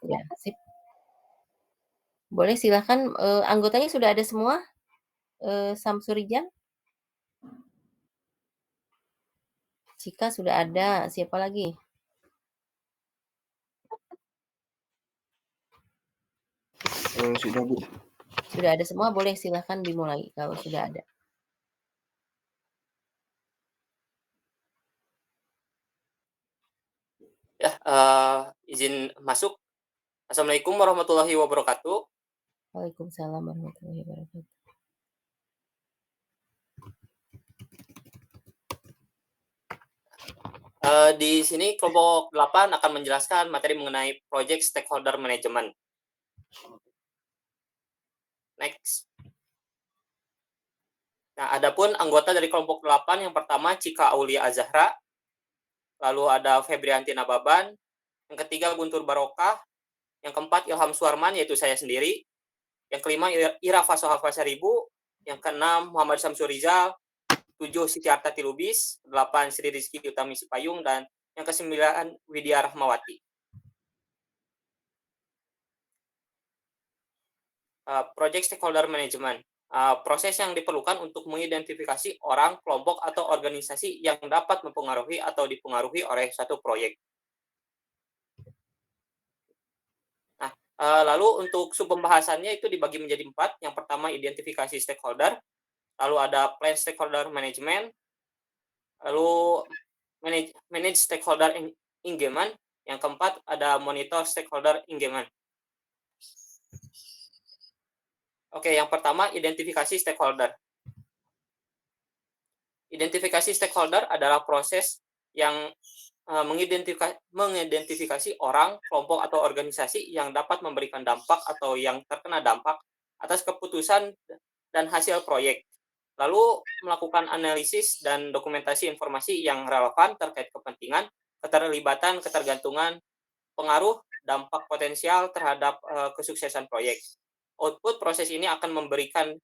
Ya, sip. Boleh silahkan, anggotanya sudah ada semua? Samsurijan? Cika sudah ada, siapa lagi? Sudah Bu. Sudah ada semua, boleh silahkan dimulai kalau sudah ada. Ya, izin masuk. Assalamualaikum warahmatullahi wabarakatuh. Waalaikumsalam warahmatullahi wabarakatuh. Di sini kelompok 8 akan menjelaskan materi mengenai Project Stakeholder Management. Next. Nah, adapun anggota dari kelompok 8 yang pertama Cika Aulia Azahra, lalu ada Febrianti Nababan, yang ketiga Guntur Barokah, yang keempat Ilham Suarman yaitu saya sendiri, yang kelima Ira Fasoha Fasaribu, yang keenam Muhammad Samsurizal, 7 Siti Artati Lubis, 8 Sri Rizky Utami Sipayung, dan yang ke-9 Widya Rahmawati. Project Stakeholder Management. Proses yang diperlukan untuk mengidentifikasi orang, kelompok, atau organisasi yang dapat mempengaruhi atau dipengaruhi oleh satu proyek. Nah, lalu untuk subpembahasannya itu dibagi menjadi 4. Yang pertama identifikasi stakeholder, lalu ada plan stakeholder management, lalu manage stakeholder engagement, yang keempat ada monitor stakeholder engagement. Oke, yang pertama identifikasi stakeholder. Identifikasi stakeholder adalah proses yang mengidentifikasi orang, kelompok, atau organisasi yang dapat memberikan dampak atau yang terkena dampak atas keputusan dan hasil proyek. Lalu melakukan analisis dan dokumentasi informasi yang relevan terkait kepentingan, keterlibatan, ketergantungan, pengaruh, dampak potensial terhadap kesuksesan proyek. Output proses ini akan memberikan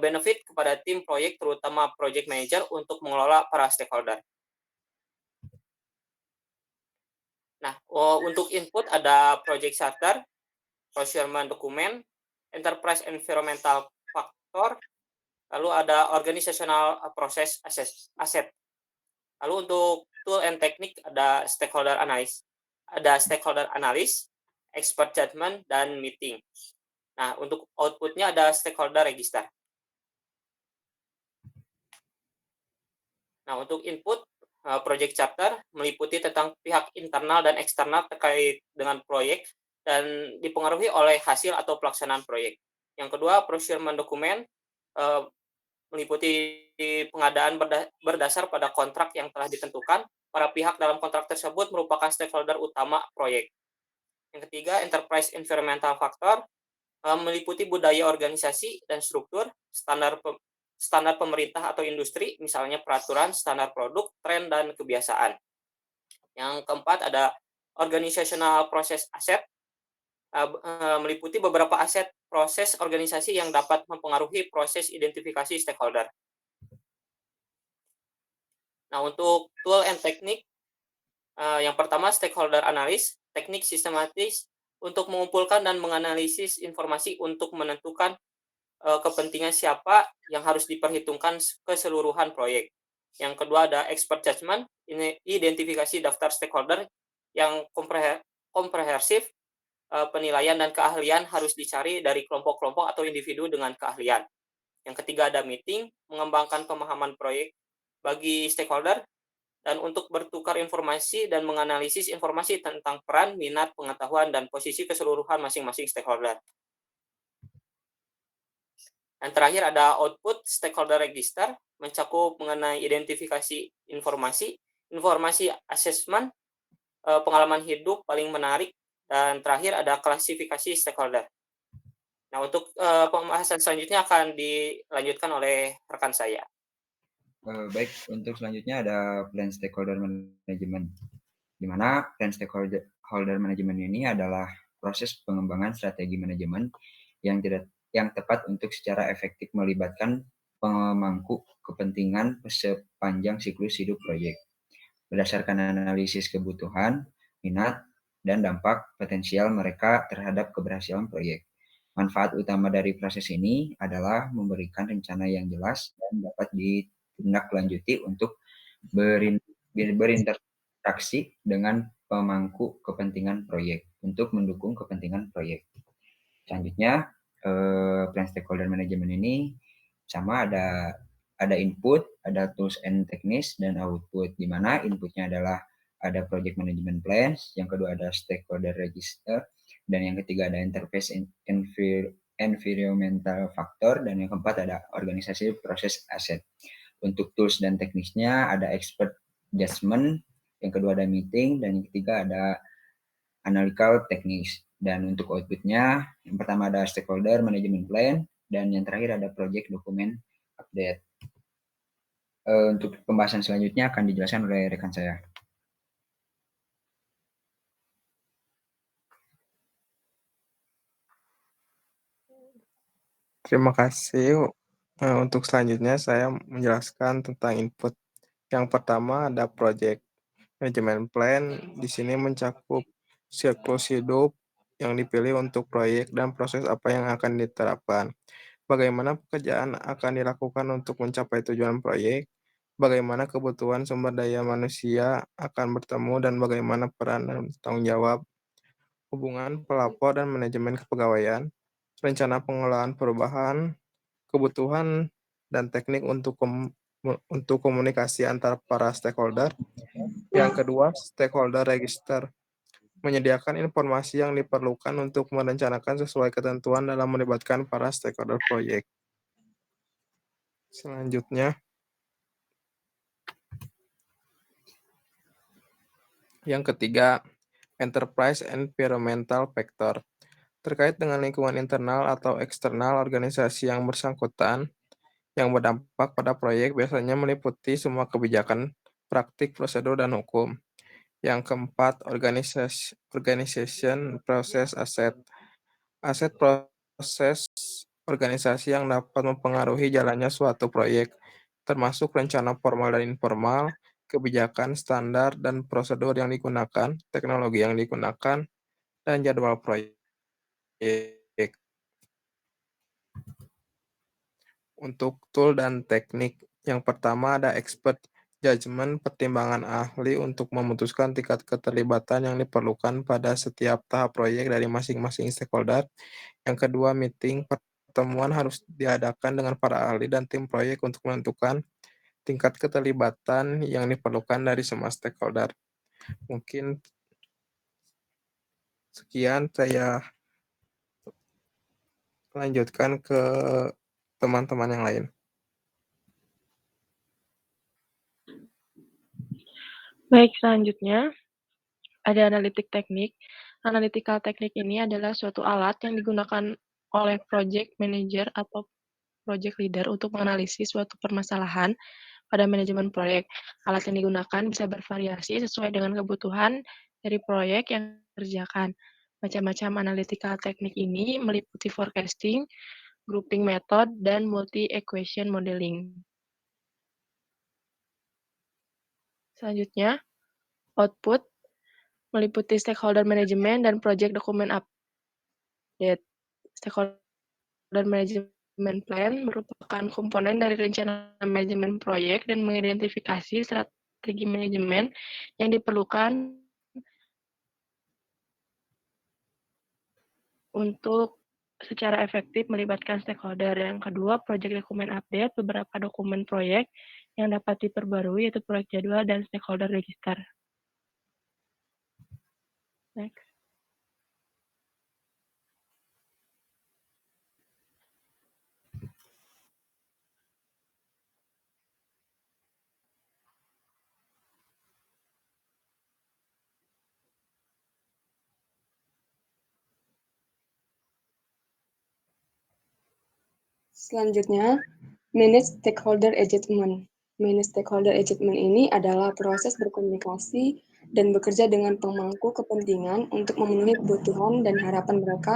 benefit kepada tim proyek, terutama project manager, untuk mengelola para stakeholder. Nah, untuk input ada project charter, procurement dokumen, enterprise environmental factor, lalu ada organizational process asset. Lalu untuk tool and technique ada stakeholder analysis, expert judgment, dan meeting. Nah, untuk outputnya ada stakeholder register. Nah, untuk input project chapter meliputi tentang pihak internal dan eksternal terkait dengan proyek dan dipengaruhi oleh hasil atau pelaksanaan proyek. Yang kedua, procurement dokumen meliputi pengadaan berdasar pada kontrak yang telah ditentukan. Para pihak dalam kontrak tersebut merupakan stakeholder utama proyek. Yang ketiga, enterprise environmental factor meliputi budaya organisasi dan struktur, standar pemerintah atau industri, misalnya peraturan, standar produk, tren, dan kebiasaan. Yang keempat ada organizational process asset, meliputi beberapa aset proses organisasi yang dapat mempengaruhi proses identifikasi stakeholder. Nah, untuk tool and teknik, yang pertama stakeholder analysis, teknik sistematis untuk mengumpulkan dan menganalisis informasi untuk menentukan kepentingan siapa yang harus diperhitungkan keseluruhan proyek. Yang kedua ada expert judgment, ini identifikasi daftar stakeholder yang komprehensif, penilaian dan keahlian harus dicari dari kelompok-kelompok atau individu dengan keahlian. Yang ketiga ada meeting, mengembangkan pemahaman proyek bagi stakeholder, dan untuk bertukar informasi dan menganalisis informasi tentang peran, minat, pengetahuan, dan posisi keseluruhan masing-masing stakeholder. Yang terakhir ada output stakeholder register, mencakup mengenai identifikasi informasi assessment, pengalaman hidup paling menarik, dan terakhir ada klasifikasi stakeholder. Nah, untuk pembahasan selanjutnya akan dilanjutkan oleh rekan saya. Baik, untuk selanjutnya ada plan stakeholder management, di mana plan stakeholder management ini adalah proses pengembangan strategi manajemen yang tepat untuk secara efektif melibatkan pemangku kepentingan sepanjang siklus hidup proyek. Berdasarkan analisis kebutuhan, minat, dan dampak potensial mereka terhadap keberhasilan proyek. Manfaat utama dari proses ini adalah memberikan rencana yang jelas dan dapat ditindaklanjuti untuk berinteraksi dengan pemangku kepentingan proyek untuk mendukung kepentingan proyek. Selanjutnya, plan stakeholder management ini sama ada input, ada tools and techniques, dan output, di mana inputnya adalah ada project management plans, yang kedua ada stakeholder register, dan yang ketiga ada interface environmental factor, dan yang keempat ada organisasi proses aset. Untuk tools dan teknisnya ada expert judgment, yang kedua ada meeting, dan yang ketiga ada analytical techniques. Dan untuk outputnya, yang pertama ada stakeholder management plan, dan yang terakhir ada project document update. Untuk pembahasan selanjutnya akan dijelaskan oleh rekan saya. Terima kasih. Untuk selanjutnya saya menjelaskan tentang input. Yang pertama ada project management plan. Di sini mencakup siklus hidup yang dipilih untuk proyek dan proses apa yang akan diterapkan. Bagaimana pekerjaan akan dilakukan untuk mencapai tujuan proyek, bagaimana kebutuhan sumber daya manusia akan bertemu, dan bagaimana peran dan tanggung jawab, hubungan pelapor dan manajemen kepegawaian, rencana pengelolaan perubahan, kebutuhan dan teknik untuk komunikasi antar para stakeholder. Yang kedua, stakeholder register menyediakan informasi yang diperlukan untuk merencanakan sesuai ketentuan dalam melibatkan para stakeholder proyek. Selanjutnya, yang ketiga, enterprise environmental factor. Terkait dengan lingkungan internal atau eksternal organisasi yang bersangkutan, yang berdampak pada proyek biasanya meliputi semua kebijakan, praktik, prosedur, dan hukum. Yang keempat, organization process asset. Aset proses organisasi yang dapat mempengaruhi jalannya suatu proyek, termasuk rencana formal dan informal, kebijakan, standar, dan prosedur yang digunakan, teknologi yang digunakan, dan jadwal proyek. Untuk tool dan teknik, yang pertama ada expert judgment, pertimbangan ahli untuk memutuskan tingkat keterlibatan yang diperlukan pada setiap tahap proyek dari masing-masing stakeholder. Yang kedua, meeting, pertemuan harus diadakan dengan para ahli dan tim proyek untuk menentukan tingkat keterlibatan yang diperlukan dari semua stakeholder. Mungkin sekian, saya lanjutkan ke teman-teman yang lain. Baik, selanjutnya ada analitik teknik. Analytical teknik ini adalah suatu alat yang digunakan oleh project manager atau project leader untuk menganalisis suatu permasalahan pada manajemen proyek. Alat yang digunakan bisa bervariasi sesuai dengan kebutuhan dari proyek yang dikerjakan. Macam-macam analytical teknik ini meliputi forecasting, grouping method, dan multi-equation modeling. Selanjutnya, output meliputi stakeholder management dan project document update. Stakeholder management plan merupakan komponen dari rencana manajemen proyek dan mengidentifikasi strategi manajemen yang diperlukan untuk secara efektif melibatkan stakeholder. Yang kedua, project document update, beberapa dokumen proyek yang dapat diperbarui yaitu proyek jadwal dan stakeholder register. Next. Selanjutnya, manage stakeholder engagement. Manage stakeholder engagement ini adalah proses berkomunikasi dan bekerja dengan pemangku kepentingan untuk memenuhi kebutuhan dan harapan mereka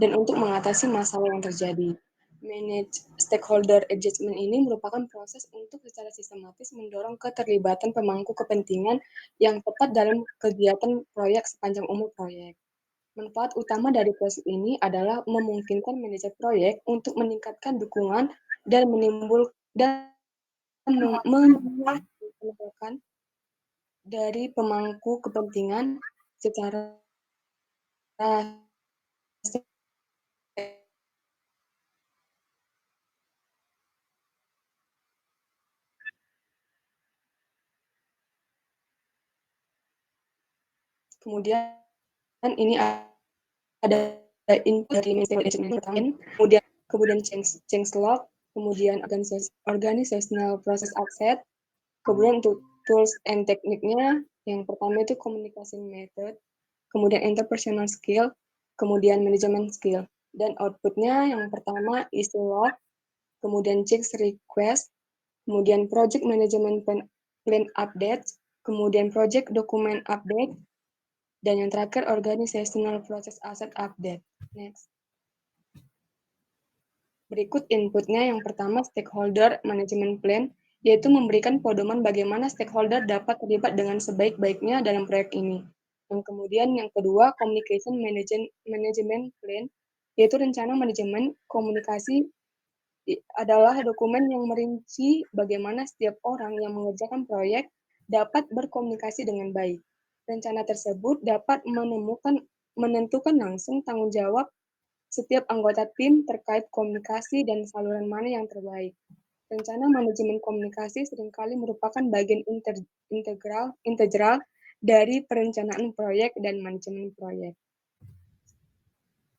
dan untuk mengatasi masalah yang terjadi. Manage stakeholder engagement ini merupakan proses untuk secara sistematis mendorong keterlibatan pemangku kepentingan yang tepat dalam kegiatan proyek sepanjang umur proyek. Manfaat utama dari proses ini adalah memungkinkan manajer proyek untuk meningkatkan dukungan dan menimbulkan dari pemangku kepentingan secara kemudian ini ada kemudian change log, kemudian organizational process asset, kemudian untuk tools and tekniknya yang pertama itu communication method, kemudian interpersonal skill, kemudian management skill, dan outputnya yang pertama issue log, kemudian change request, kemudian project management plan update, kemudian project document update, dan yang terakhir organizational process asset update. Next. Berikut inputnya yang pertama stakeholder management plan, yaitu memberikan pedoman bagaimana stakeholder dapat terlibat dengan sebaik-baiknya dalam proyek ini. Yang kemudian yang kedua communication management plan, yaitu rencana manajemen komunikasi adalah dokumen yang merinci bagaimana setiap orang yang mengerjakan proyek dapat berkomunikasi dengan baik. Rencana tersebut dapat menentukan langsung tanggung jawab setiap anggota tim terkait komunikasi dan saluran mana yang terbaik. Rencana manajemen komunikasi seringkali merupakan bagian integral dari perencanaan proyek dan manajemen proyek.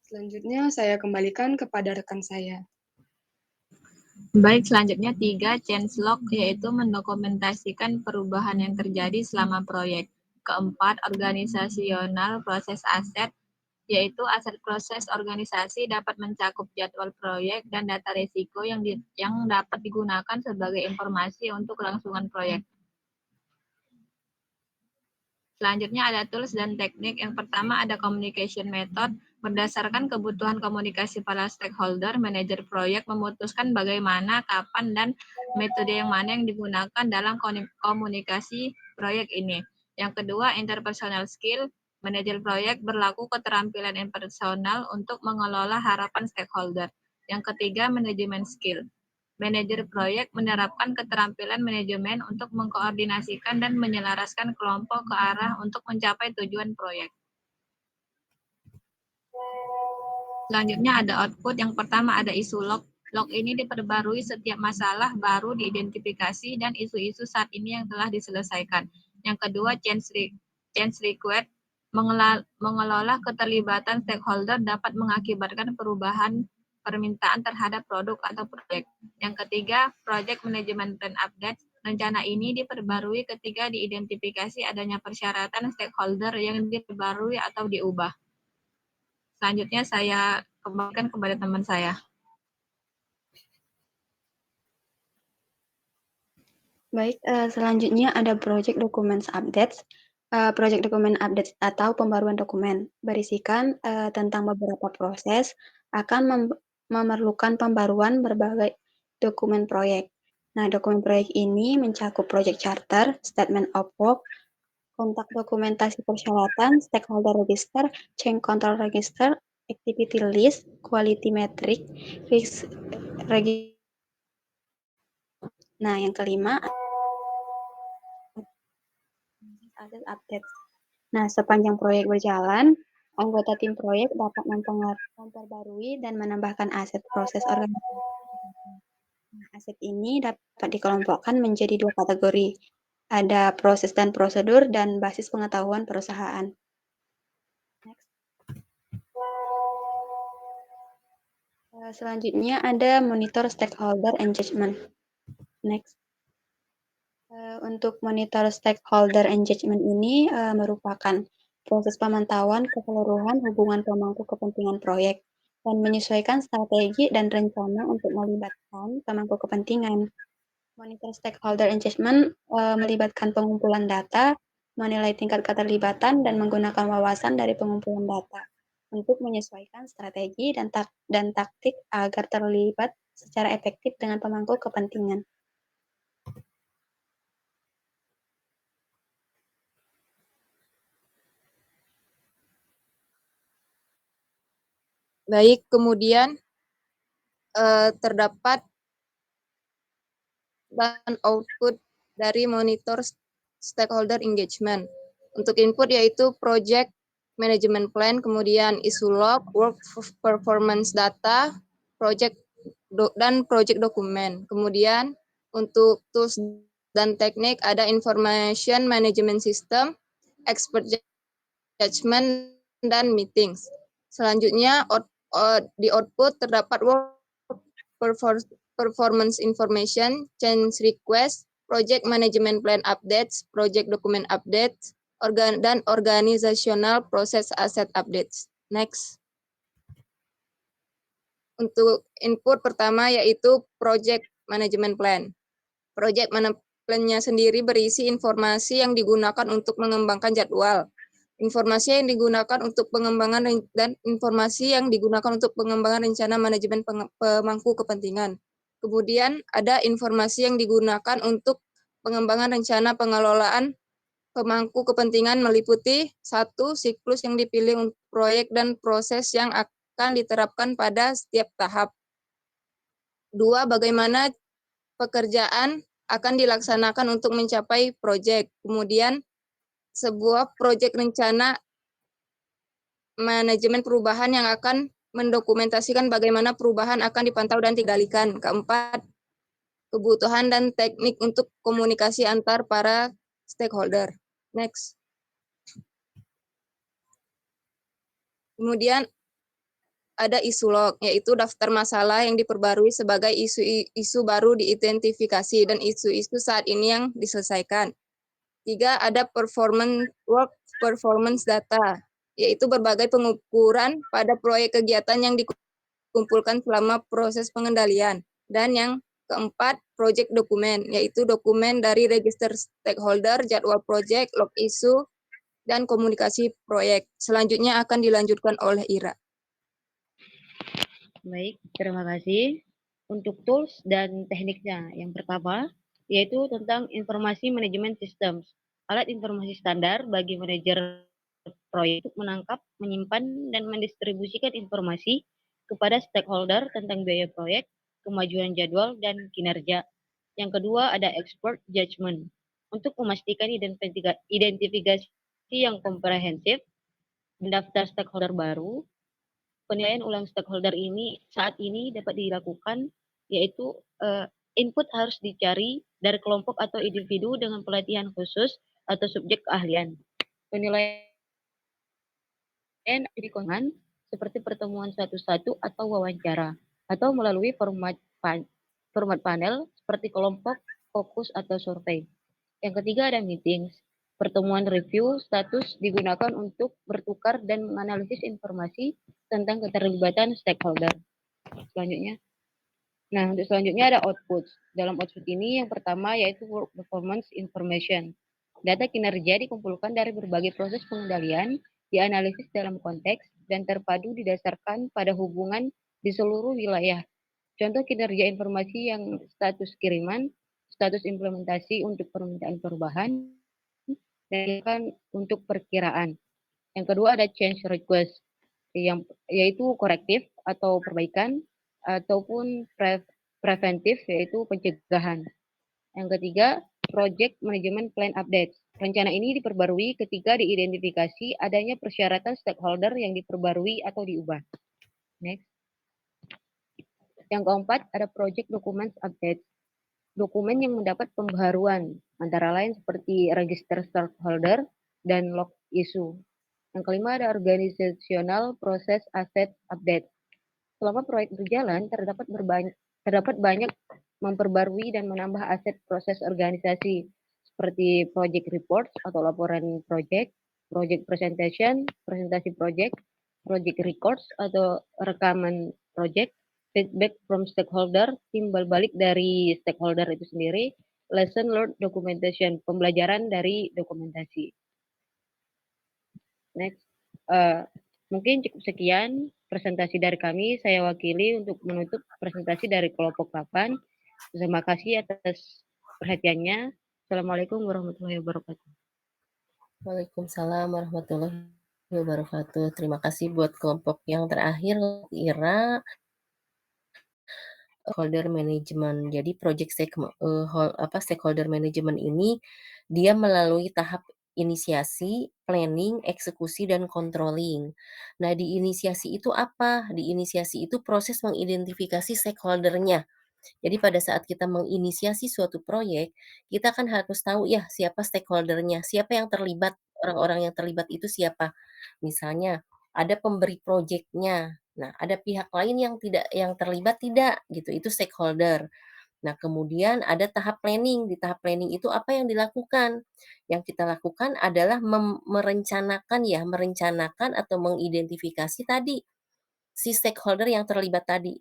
Selanjutnya saya kembalikan kepada rekan saya. Baik, selanjutnya 3, changelog, yaitu mendokumentasikan perubahan yang terjadi selama proyek. Keempat, organisasional proses aset, yaitu aset proses organisasi dapat mencakup jadwal proyek dan data risiko yang dapat digunakan sebagai informasi untuk kelangsungan proyek. Selanjutnya ada tools dan teknik. Yang pertama ada communication method. Berdasarkan kebutuhan komunikasi para stakeholder, manajer proyek memutuskan bagaimana, kapan, dan metode yang mana yang digunakan dalam komunikasi proyek ini. Yang kedua, interpersonal skill. Manajer proyek berlaku keterampilan interpersonal untuk mengelola harapan stakeholder. Yang ketiga, manajemen skill. Manajer proyek menerapkan keterampilan manajemen untuk mengkoordinasikan dan menyelaraskan kelompok ke arah untuk mencapai tujuan proyek. Selanjutnya ada output. Yang pertama ada isu log. Log ini diperbarui setiap masalah baru diidentifikasi dan isu-isu saat ini yang telah diselesaikan. Yang kedua change request. Mengelola keterlibatan stakeholder dapat mengakibatkan perubahan permintaan terhadap produk atau proyek. Yang ketiga, project management plan update. Rencana ini diperbarui ketika diidentifikasi adanya persyaratan stakeholder yang diperbarui atau diubah. Selanjutnya saya kembalikan kepada teman saya. Baik, selanjutnya ada project documents updates. Project document updates atau pembaruan dokumen berisikan tentang beberapa proses akan memerlukan pembaruan berbagai dokumen proyek. Nah, dokumen proyek ini mencakup project charter, statement of work, kontak dokumentasi persyaratan, stakeholder register, change control register, activity list, quality metric, risk register. Nah, yang kelima, asset update. Nah, sepanjang proyek berjalan, anggota tim proyek dapat memperbarui dan menambahkan aset proses organisasi. Nah, aset ini dapat dikelompokkan menjadi 2 kategori. Ada proses dan prosedur dan basis pengetahuan perusahaan. Next. Selanjutnya ada monitor stakeholder engagement. Next. Untuk monitor stakeholder engagement ini merupakan proses pemantauan keseluruhan hubungan pemangku kepentingan proyek dan menyesuaikan strategi dan rencana untuk melibatkan pemangku kepentingan. Monitor stakeholder engagement melibatkan pengumpulan data, menilai tingkat keterlibatan, dan menggunakan wawasan dari pengumpulan data. untuk menyesuaikan strategi dan taktik agar terlibat secara efektif dengan pemangku kepentingan. Baik, kemudian terdapat dan output dari monitor stakeholder engagement. Untuk input yaitu project management plan, kemudian isu log, work performance data, dan project dokumen. Kemudian untuk tools dan teknik ada information management system, expert judgment, dan meetings. Selanjutnya di output terdapat work performance information, change request, project management plan updates, project document updates, dan organizational process asset updates. Next. Untuk input pertama yaitu project management plan. Project management plan-nya sendiri berisi informasi yang digunakan untuk mengembangkan jadwal, informasi yang digunakan untuk pengembangan dan informasi yang digunakan untuk pengembangan rencana manajemen pemangku kepentingan. Kemudian ada informasi yang digunakan untuk pengembangan rencana pengelolaan pemangku kepentingan meliputi 1. Siklus yang dipilih untuk proyek dan proses yang akan diterapkan pada setiap tahap. 2. Bagaimana pekerjaan akan dilaksanakan untuk mencapai proyek. Kemudian sebuah proyek rencana manajemen perubahan yang akan mendokumentasikan bagaimana perubahan akan dipantau dan dikendalikan. Keempat, kebutuhan dan teknik untuk komunikasi antar para stakeholder. Next. Kemudian ada isu log, yaitu daftar masalah yang diperbarui sebagai isu baru diidentifikasi dan isu-isu saat ini yang diselesaikan. 3. Ada work performance data, yaitu berbagai pengukuran pada proyek kegiatan yang dikumpulkan selama proses pengendalian. Dan yang keempat, project dokumen, yaitu dokumen dari register stakeholder, jadwal project, log isu, dan komunikasi proyek. Selanjutnya akan dilanjutkan oleh Ira. Baik, terima kasih. Untuk tools dan tekniknya, yang pertama yaitu tentang informasi manajemen systems. Alat informasi standar bagi manajer proyek untuk menangkap, menyimpan, dan mendistribusikan informasi kepada stakeholder tentang biaya proyek, kemajuan jadwal, dan kinerja. Yang kedua ada expert judgment untuk memastikan identifikasi yang komprehensif, mendaftar stakeholder baru. Penilaian ulang stakeholder ini saat ini dapat dilakukan, yaitu input harus dicari dari kelompok atau individu dengan pelatihan khusus atau subjek keahlian. Penilaian di kongan seperti pertemuan satu-satu atau wawancara, atau melalui format panel seperti kelompok, fokus, atau survei. Yang ketiga ada meetings. Pertemuan review status digunakan untuk bertukar dan menganalisis informasi tentang keterlibatan stakeholder. Selanjutnya. Nah, untuk selanjutnya ada output. Dalam output ini yang pertama yaitu work performance information. Data kinerja dikumpulkan dari berbagai proses pengendalian, dianalisis dalam konteks, dan terpadu didasarkan pada hubungan di seluruh wilayah. Contoh kinerja informasi yang status kiriman, status implementasi untuk permintaan perubahan, dan untuk perkiraan. Yang kedua ada change request, yaitu korektif atau perbaikan, ataupun preventif, yaitu pencegahan. Yang ketiga, project management plan update. Rencana ini diperbarui ketika diidentifikasi adanya persyaratan stakeholder yang diperbarui atau diubah. Next. Yang keempat, ada project documents update. Dokumen yang mendapat pembaharuan, antara lain seperti register stakeholder dan log isu. Yang kelima ada organizational process asset update. Selama proyek berjalan, terdapat banyak memperbarui dan menambah aset proses organisasi, seperti project report atau laporan project, project presentation, presentasi project records atau rekaman project, feedback from stakeholder, timbal balik dari stakeholder itu sendiri, lesson learned documentation, pembelajaran dari dokumentasi. Next, Mungkin cukup sekian presentasi dari kami. Saya wakili untuk menutup presentasi dari kelompok 8. Terima kasih atas perhatiannya. Assalamualaikum warahmatullahi wabarakatuh. Waalaikumsalam warahmatullahi wabarakatuh. Terima kasih buat kelompok yang terakhir, Ira, stakeholder management. Jadi stakeholder management ini dia melalui tahap inisiasi, planning, eksekusi, dan controlling. Nah, di inisiasi itu apa? Di inisiasi itu proses mengidentifikasi stakeholder-nya. Jadi pada saat kita menginisiasi suatu proyek, kita kan harus tahu ya siapa stakeholder-nya, siapa yang terlibat, orang-orang yang terlibat itu siapa. Misalnya ada pemberi proyeknya. Nah, ada pihak lain yang terlibat tidak gitu, itu stakeholder. Nah, kemudian ada tahap planning. Di tahap planning itu apa yang dilakukan? Yang kita lakukan adalah merencanakan atau mengidentifikasi tadi si stakeholder yang terlibat tadi.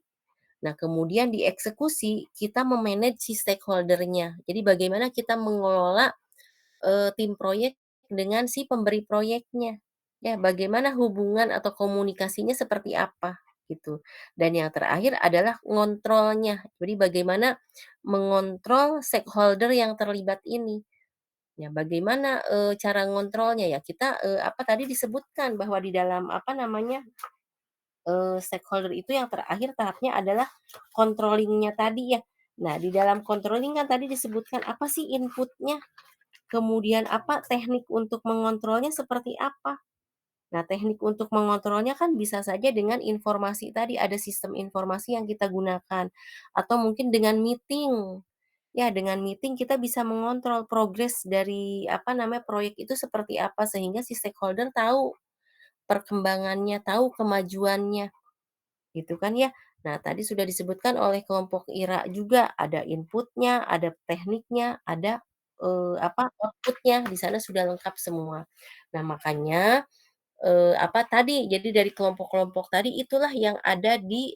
Nah, kemudian di eksekusi kita memanage si stakeholder-nya. Jadi bagaimana kita mengelola tim proyek dengan si pemberi proyeknya. Ya, bagaimana hubungan atau komunikasinya seperti apa gitu. Dan yang terakhir adalah ngontrolnya. Jadi bagaimana mengontrol stakeholder yang terlibat ini. Ya, bagaimana cara ngontrolnya ya? Kita apa tadi disebutkan bahwa di dalam apa namanya stakeholder itu yang terakhir tahapnya adalah controlling-nya tadi ya. Nah, di dalam controlling kan tadi disebutkan apa sih inputnya, kemudian apa teknik untuk mengontrolnya seperti apa. Nah, teknik untuk mengontrolnya kan bisa saja dengan informasi tadi, ada sistem informasi yang kita gunakan. Atau mungkin dengan meeting. Ya, dengan meeting kita bisa mengontrol progres dari apa namanya proyek itu seperti apa sehingga si stakeholder tahu perkembangannya, tahu kemajuannya. Gitu kan ya. Nah, tadi sudah disebutkan oleh kelompok IRA juga ada inputnya, ada tekniknya, ada apa outputnya di sana sudah lengkap semua. Nah, makanya apa tadi, jadi dari kelompok-kelompok tadi itulah yang ada di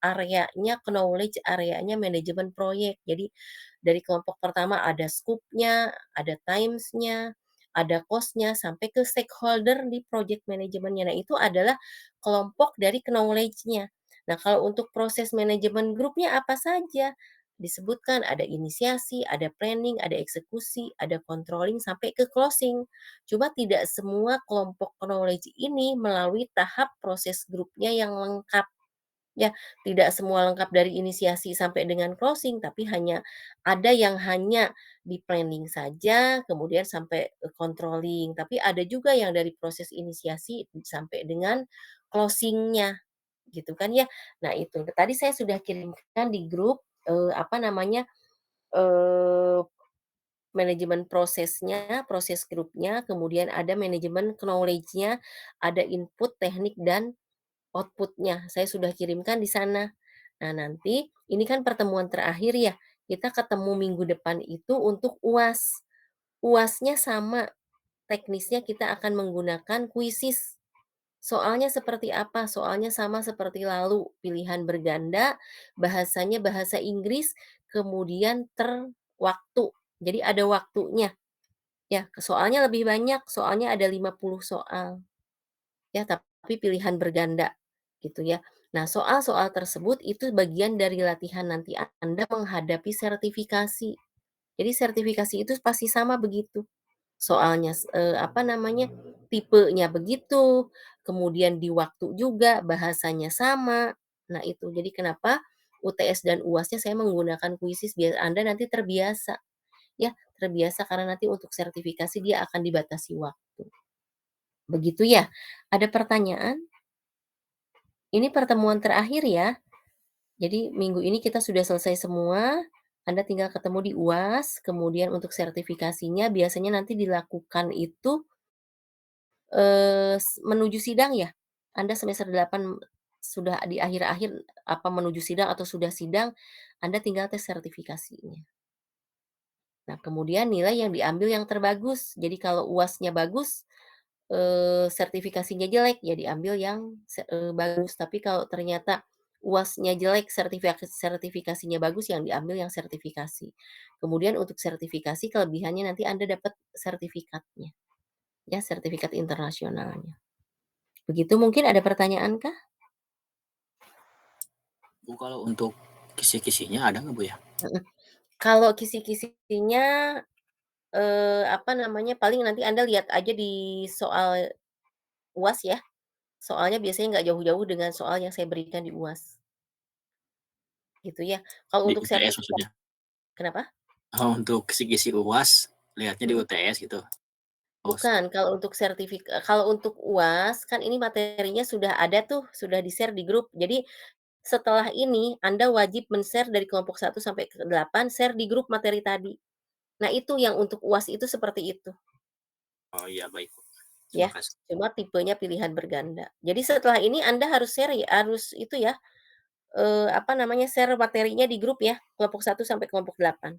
areanya knowledge areanya manajemen proyek. Jadi dari kelompok pertama ada scope-nya, ada times-nya, ada cost-nya, sampai ke stakeholder di project manajemennya. Nah, itu adalah kelompok dari knowledge-nya. Nah, kalau untuk proses manajemen grupnya apa saja? Disebutkan ada inisiasi, ada planning, ada eksekusi, ada controlling, sampai ke closing. Cuma tidak semua kelompok knowledge ini melalui tahap proses grupnya yang lengkap. Ya, tidak semua lengkap dari inisiasi sampai dengan closing, tapi ada yang hanya di planning saja, kemudian sampai controlling. Tapi ada juga yang dari proses inisiasi sampai dengan closing-nya, gitu kan ya. Nah, itu tadi saya sudah kirimkan di grup apa namanya manajemen prosesnya, proses grupnya, kemudian ada manajemen knowledge-nya, ada input, teknik, dan output-nya. Saya sudah kirimkan di sana. Nah, nanti ini kan pertemuan terakhir ya. Kita ketemu minggu depan itu untuk UAS. UAS-nya sama, teknisnya kita akan menggunakan kuisis. Soalnya seperti apa? Soalnya sama seperti lalu, pilihan berganda, bahasanya bahasa Inggris, kemudian terwaktu. Jadi ada waktunya. Ya, soalnya lebih banyak, soalnya ada 50 soal. Ya, tapi pilihan berganda gitu ya. Nah, soal-soal tersebut itu bagian dari latihan nanti Anda menghadapi sertifikasi. Jadi sertifikasi itu pasti sama begitu. Soalnya apa namanya? Tipenya begitu, kemudian di waktu juga, bahasanya sama. Nah, itu. Jadi kenapa UTS dan UASnya saya menggunakan kuisis biar Anda nanti terbiasa. Ya, terbiasa karena nanti untuk sertifikasi dia akan dibatasi waktu. Begitu ya. Ada pertanyaan? Ini pertemuan terakhir ya. Jadi minggu ini kita sudah selesai semua. Anda tinggal ketemu di UAS, kemudian untuk sertifikasinya biasanya nanti dilakukan itu menuju sidang ya. Anda semester 8 sudah di akhir-akhir apa menuju sidang atau sudah sidang, Anda tinggal tes sertifikasinya. Nah, kemudian nilai yang diambil yang terbagus. Jadi kalau UAS-nya bagus, sertifikasinya jelek, ya diambil yang bagus. Tapi kalau ternyata UAS-nya jelek, sertifikasinya bagus, yang diambil yang sertifikasi. Kemudian untuk sertifikasi kelebihannya nanti Anda dapat sertifikatnya. Ya, sertifikat internasionalnya. Begitu, mungkin ada pertanyaan kah? Bu, kalau untuk kisi-kisinya ada nggak Bu ya? Kalau kisi-kisinya, apa namanya, paling nanti Anda lihat aja di soal UAS ya. Soalnya biasanya nggak jauh-jauh dengan soal yang saya berikan di UAS. Gitu ya. Kalau Di untuk UTS sertifikat maksudnya? kenapa? Oh, untuk kisi-kisi UAS lihatnya di Mhm. UTS gitu? Oh, Bukan, kalau untuk UAS kan ini materinya sudah ada tuh, sudah di-share di grup. Jadi setelah ini Anda wajib men-share dari kelompok 1 sampai ke 8, share di grup materi tadi. Nah itu yang untuk UAS itu seperti itu. oh iya baik Bu. Terima Ya, kasih. cuma tipenya pilihan berganda. Jadi setelah ini Anda harus share ya, harus itu ya, apa namanya, share materinya di grup ya, kelompok 1 sampai kelompok 8.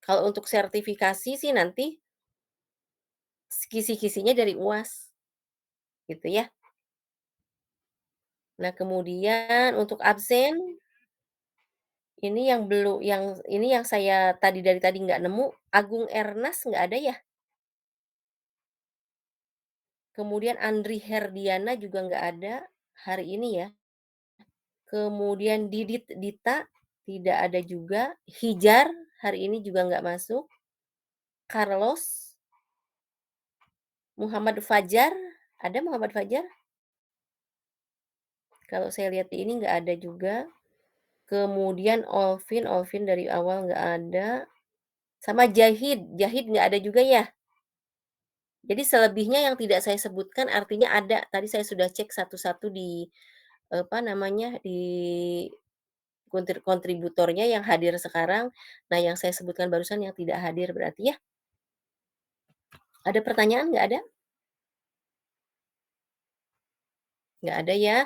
Kalau untuk sertifikasi sih nanti kisi-kisinya dari UAS, gitu ya. Nah kemudian untuk absen, ini yang saya dari tadi nggak nemu, Agung Ernest nggak ada ya? Kemudian Andri Herdiana juga nggak ada hari ini ya. Kemudian Dita tidak ada juga. Hijar hari ini juga nggak masuk. Carlos, Muhammad Fajar, ada Muhammad Fajar? Kalau saya lihat di ini nggak ada juga. Kemudian Olvin dari awal nggak ada. Sama Jahid nggak ada juga ya? Jadi selebihnya yang tidak saya sebutkan artinya ada. Tadi saya sudah cek satu-satu di apa namanya, di kontributornya yang hadir sekarang. Nah, yang saya sebutkan barusan yang tidak hadir berarti ya. Ada pertanyaan nggak ada? Nggak ada ya.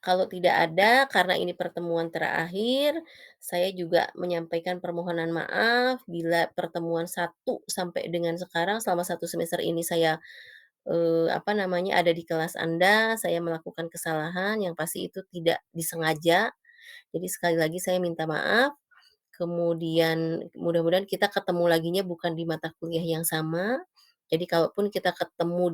Kalau tidak ada, karena ini pertemuan terakhir, saya juga menyampaikan permohonan maaf bila pertemuan 1 sampai dengan sekarang selama 1 semester ini saya, apa namanya, ada di kelas Anda, saya melakukan kesalahan yang pasti itu tidak disengaja. Jadi sekali lagi saya minta maaf, kemudian mudah-mudahan kita ketemu laginya bukan di mata kuliah yang sama. Jadi kalaupun kita ketemu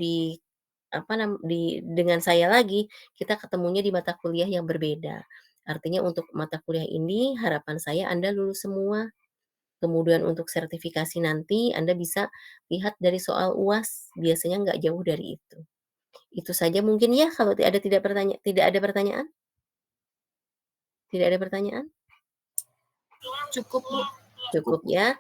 dengan saya lagi, kita ketemunya di mata kuliah yang berbeda. Artinya untuk mata kuliah ini harapan saya Anda lulus semua. Kemudian untuk sertifikasi nanti Anda bisa lihat dari soal UAS, biasanya nggak jauh dari itu. Itu saja mungkin ya kalau tidak ada pertanyaan? Tidak ada pertanyaan? Cukup, Bu. Cukup ya?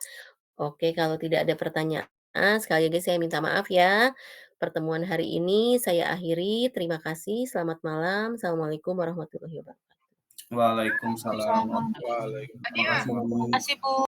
Oke, kalau tidak ada pertanyaan, sekali lagi saya minta maaf ya. Pertemuan hari ini saya akhiri. Terima kasih. Selamat malam. Assalamualaikum warahmatullahi wabarakatuh. Waalaikumsalam. Waalaikumsalam. Terima kasih Bu. Terima kasih, Bu.